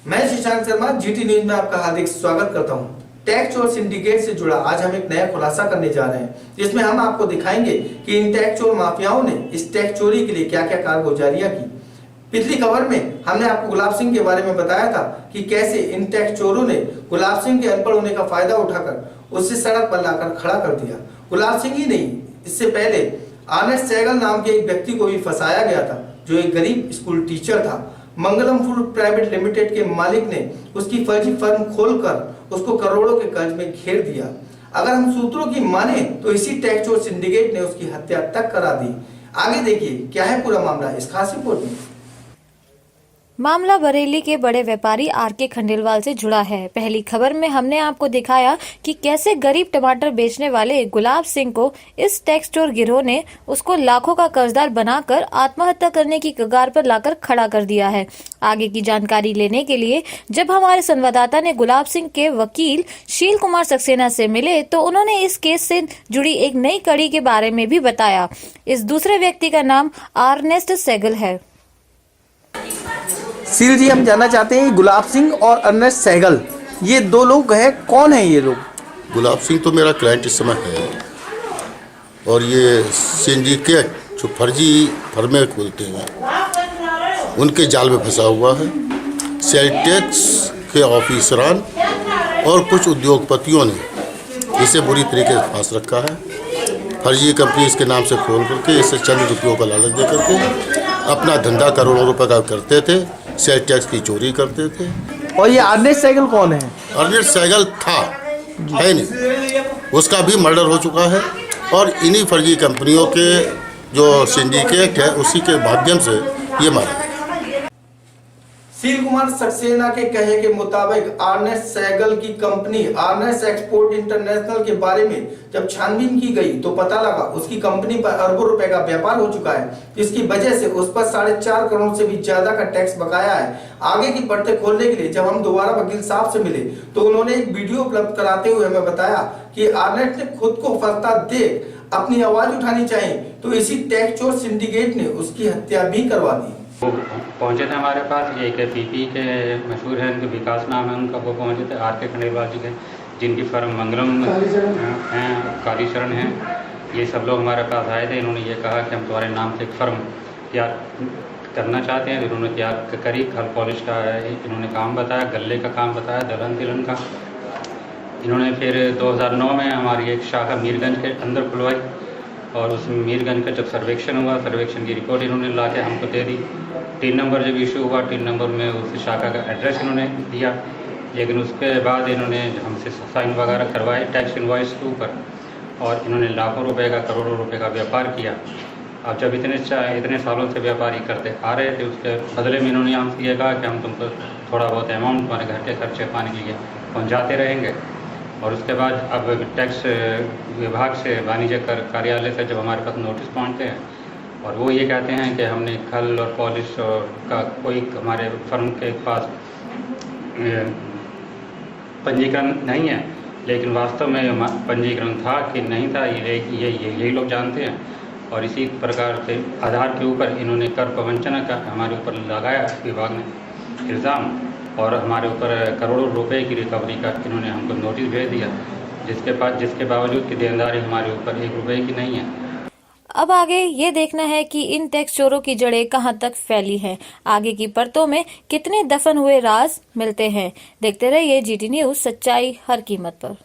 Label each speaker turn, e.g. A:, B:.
A: मैं Shashank Sharma GT news में आपका हार्दिक स्वागत करता हूं। टैक्स चोर सिंडिकेट से जुड़ा आज हम एक नया खुलासा करने जा रहे हैं, जिसमें हम आपको दिखाएंगे कि इन टैक्स चोर माफियाओं ने इस टैक्स चोरी के लिए क्या क्या कारगुजारियां की। पिछली खबर में हमने आपको गुलाब सिंह के बारे में बताया था कि कैसे इन टैक्स चोरों ने गुलाब सिंह के अनपढ़ होने का फायदा उठाकर उसे सड़क पर लाकर खड़ा कर दिया। गुलाब सिंह ही नहीं, इससे पहले आर्नेस्ट सहगल नाम के एक व्यक्ति को भी फंसाया गया था, जो एक गरीब स्कूल टीचर था। मंगलम फूड प्राइवेट लिमिटेड के मालिक ने उसकी फर्जी फर्म खोलकर उसको करोड़ों के कर्ज में घेर दिया। अगर हम सूत्रों की माने तो इसी टैक्स चोर सिंडिकेट ने उसकी हत्या तक करा दी। आगे देखिए क्या है पूरा मामला इस खास रिपोर्ट में।
B: मामला बरेली के बड़े व्यापारी आर.के. खंडेलवाल से जुड़ा है। पहली खबर में हमने आपको दिखाया कि कैसे गरीब टमाटर बेचने वाले गुलाब सिंह को इस टैक्स चोर गिरोह ने उसको लाखों का कर्जदार बनाकर आत्महत्या करने की कगार पर लाकर खड़ा कर दिया है। आगे की जानकारी लेने के लिए जब हमारे संवाददाता ने गुलाब सिंह के वकील शील कुमार सक्सेना से मिले तो उन्होंने इस केस से जुड़ी एक नई कड़ी के बारे में भी बताया। इस दूसरे व्यक्ति का नाम आर्नेस्ट सहगल है।
A: सील जी, हम जानना चाहते हैं गुलाब सिंह और अर्नेस्ट सहगल ये दो लोग हैं, कौन है ये लोग?
C: गुलाब सिंह तो मेरा क्लाइंट इस समय है और ये सिंडिकेट जो फर्जी फर्में खोलते हैं उनके जाल में फंसा हुआ है। सेल टैक्स के ऑफिसरान और कुछ उद्योगपतियों ने इसे बुरी तरीके से फांस रखा है। फर्जी कंपनी इसके नाम से खोल करके इसे चंद रुपयों का लालच दे करके अपना धंधा करोड़ों रुपए का करते थे, सेल टैक्स की चोरी करते थे।
A: और ये अर्नेस्ट सहगल कौन है?
C: अर्नेस्ट सहगल था, है नहीं, उसका भी मर्डर हो चुका है और इन्हीं फर्जी कंपनियों के जो सिंडिकेट है उसी के माध्यम से ये मारा।
A: शील कुमार सक्सेना के कहे के मुताबिक अर्नेस्ट सहगल की कंपनी अर्नेस्ट एक्सपोर्ट इंटरनेशनल के बारे में जब छानबीन की गई तो पता लगा उसकी कंपनी पर अरबों रुपए का व्यापार हो चुका है। इसकी वजह से उस पर 4.5 करोड़ से भी ज्यादा का टैक्स बकाया है। आगे की परतें खोलने के लिए जब हम दोबारा वकील साहब से मिले तो उन्होंने एक वीडियो उपलब्ध कराते हुए हमें बताया कि अर्नेस्ट ने खुद को फंसता देख अपनी आवाज उठानी चाहिए तो इसी टैक्स चोर सिंडिकेट ने उसकी हत्या भी करवा दी।
D: वो पहुँचे थे हमारे पास, एक पीपी के मशहूर हैं, उनके विकास नाम है उनका, वो पहुँचे थे आर.के. खंडेलवाल जी के, जिनकी फर्म मंगलम हैं, कालीचरण हैं। ये सब लोग हमारे पास आए थे। इन्होंने ये कहा कि हम तुम्हारे नाम से एक फर्म तैयार करना चाहते हैं। इन्होंने तैयार करी, खल पॉलिश का है, इन्होंने काम बताया, गल्ले का काम बताया, दलहन तिलहन का। इन्होंने फिर 2009 में हमारी एक शाखा मीरगंज के अंदर खुलवाई और उस मीरगंज का जब सर्वेक्षण हुआ, सर्वेक्षण की रिपोर्ट इन्होंने ला के हमको दे दी। 3 नंबर जब इशू हुआ, 3 नंबर में उस शाखा का एड्रेस इन्होंने दिया, लेकिन उसके बाद इन्होंने हमसे साइन वगैरह करवाए टैक्स इनवॉइस के ऊपर और इन्होंने लाखों रुपए का, करोड़ों रुपए का व्यापार किया। अब जब इतने सालों से व्यापारी करते आ रहे थे, उसके बदले में इन्होंने हमसे ये कहा कि हम तुमको थोड़ा बहुत अमाउंट तुम्हारे घर के खर्चे पानी के लिए पहुँचाते रहेंगे। और उसके बाद अब टैक्स विभाग से वाणिज्य कर कार्यालय से जब हमारे पास नोटिस पहुँचते हैं और वो ये कहते हैं कि हमने खल और पॉलिश और का कोई हमारे फर्म के पास पंजीकरण नहीं है, लेकिन वास्तव में पंजीकरण था कि नहीं था यही लोग जानते हैं। और इसी प्रकार से आधार के ऊपर इन्होंने कर प्रवंचना का हमारे ऊपर लगाया विभाग ने इल्ज़ाम और हमारे ऊपर करोड़ों रुपए की रिकवरी का इन्होंने हमको नोटिस भेज दिया, जिसके बावजूद की देनदारी हमारे ऊपर 1 रुपए की नहीं है।
B: अब आगे ये देखना है कि इन टैक्स चोरों की जड़ें कहां तक फैली हैं। आगे की परतों में कितने दफन हुए राज मिलते हैं। देखते रहिए जीटी न्यूज, सच्चाई हर कीमत पर।